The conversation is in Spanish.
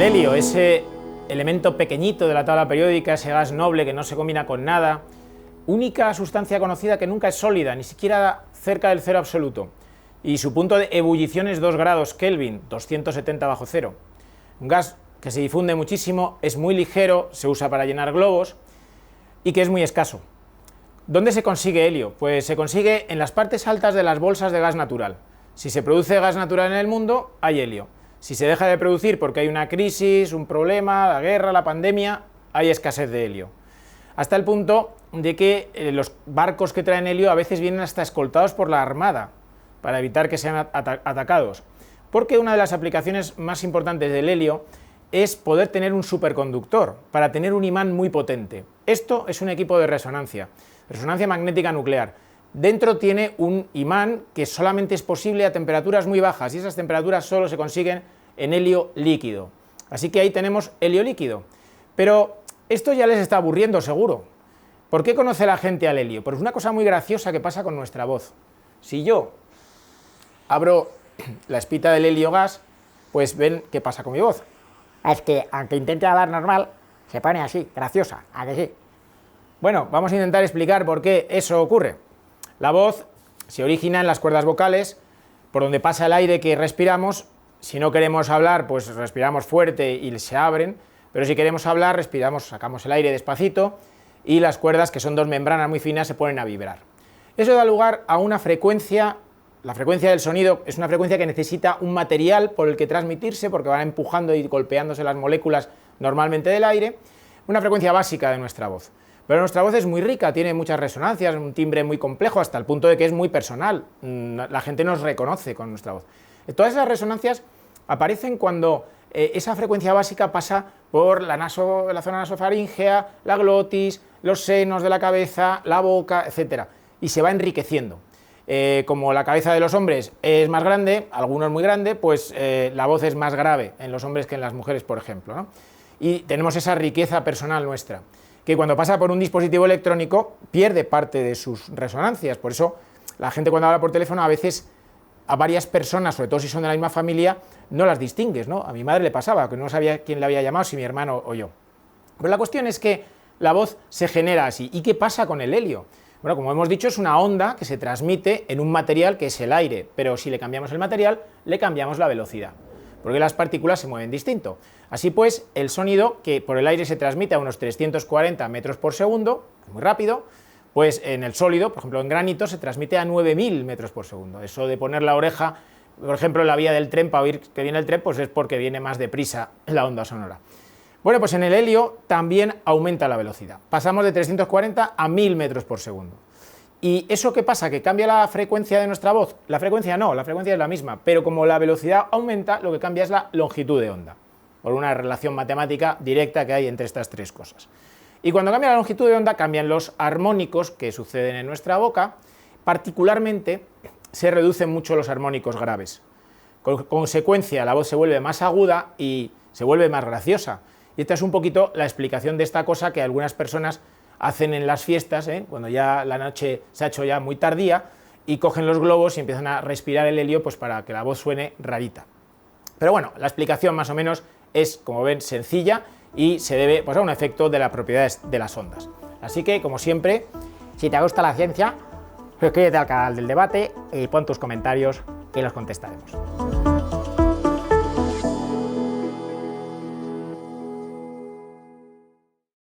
helio, ese elemento pequeñito de la tabla periódica, ese gas noble que no se combina con nada, única sustancia conocida que nunca es sólida, ni siquiera cerca del cero absoluto, y su punto de ebullición es 2 grados Kelvin, 270 bajo cero. Un gas que se difunde muchísimo, es muy ligero, se usa para llenar globos y que es muy escaso. ¿Dónde se consigue helio? Pues se consigue en las partes altas de las bolsas de gas natural. Si se produce gas natural en el mundo, hay helio. Si se deja de producir porque hay una crisis, un problema, la guerra, la pandemia, hay escasez de helio. Hasta el punto de que los barcos que traen helio a veces vienen hasta escoltados por la Armada para evitar que sean atacados. Porque una de las aplicaciones más importantes del helio es poder tener un superconductor, para tener un imán muy potente. Esto es un equipo de resonancia magnética nuclear. Dentro tiene un imán que solamente es posible a temperaturas muy bajas, y esas temperaturas solo se consiguen en helio líquido. Así que ahí tenemos helio líquido. Pero esto ya les está aburriendo seguro. ¿Por qué conoce la gente al helio? Pues una cosa muy graciosa que pasa con nuestra voz. Si yo abro la espita del helio gas, pues ven qué pasa con mi voz. Es que, aunque intente hablar normal, se pone así, graciosa, ¿a que sí? Bueno, vamos a intentar explicar por qué eso ocurre. La voz se origina en las cuerdas vocales, por donde pasa el aire que respiramos. Si no queremos hablar, pues respiramos fuerte y se abren, pero si queremos hablar, respiramos, sacamos el aire despacito y las cuerdas, que son 2 membranas muy finas, se ponen a vibrar. Eso da lugar a una frecuencia. La frecuencia del sonido es una frecuencia que necesita un material por el que transmitirse, porque van empujando y golpeándose las moléculas normalmente del aire, una frecuencia básica de nuestra voz. Pero nuestra voz es muy rica, tiene muchas resonancias, un timbre muy complejo, hasta el punto de que es muy personal. La gente nos reconoce con nuestra voz. Todas esas resonancias aparecen cuando esa frecuencia básica pasa por la zona nasofaríngea, la glotis, los senos de la cabeza, la boca, etc. Y se va enriqueciendo. Como la cabeza de los hombres es más grande, algunos muy grande, pues la voz es más grave en los hombres que en las mujeres, por ejemplo, ¿no? Y tenemos esa riqueza personal nuestra, que cuando pasa por un dispositivo electrónico pierde parte de sus resonancias. Por eso la gente, cuando habla por teléfono, a veces a varias personas, sobre todo si son de la misma familia, no las distingues, ¿no? A mi madre le pasaba, que no sabía quién le había llamado, si mi hermano o yo. Pero la cuestión es que la voz se genera así. ¿Y qué pasa con el helio? Bueno, como hemos dicho, es una onda que se transmite en un material que es el aire, pero si le cambiamos el material, le cambiamos la velocidad, porque las partículas se mueven distinto. Así pues, el sonido, que por el aire se transmite a unos 340 metros por segundo, muy rápido, pues en el sólido, por ejemplo en granito, se transmite a 9000 metros por segundo. Eso de poner la oreja, por ejemplo en la vía del tren, para oír que viene el tren, pues es porque viene más deprisa la onda sonora. Bueno, pues en el helio también aumenta la velocidad. Pasamos de 340 a 1000 metros por segundo. ¿Y eso qué pasa? ¿Que cambia la frecuencia de nuestra voz? La frecuencia no, la frecuencia es la misma, pero como la velocidad aumenta, lo que cambia es la longitud de onda, por una relación matemática directa que hay entre estas 3 cosas. Y cuando cambia la longitud de onda, cambian los armónicos que suceden en nuestra boca. Particularmente se reducen mucho los armónicos graves. Con consecuencia, la voz se vuelve más aguda y se vuelve más graciosa. Y esta es un poquito la explicación de esta cosa que algunas personas hacen en las fiestas, cuando ya la noche se ha hecho ya muy tardía, y cogen los globos y empiezan a respirar el helio, pues para que la voz suene rarita. Pero bueno, la explicación más o menos es, como ven, sencilla y se debe, pues, a un efecto de las propiedades de las ondas. Así que, como siempre, si te gusta la ciencia, suscríbete al canal del debate y pon tus comentarios y los contestaremos.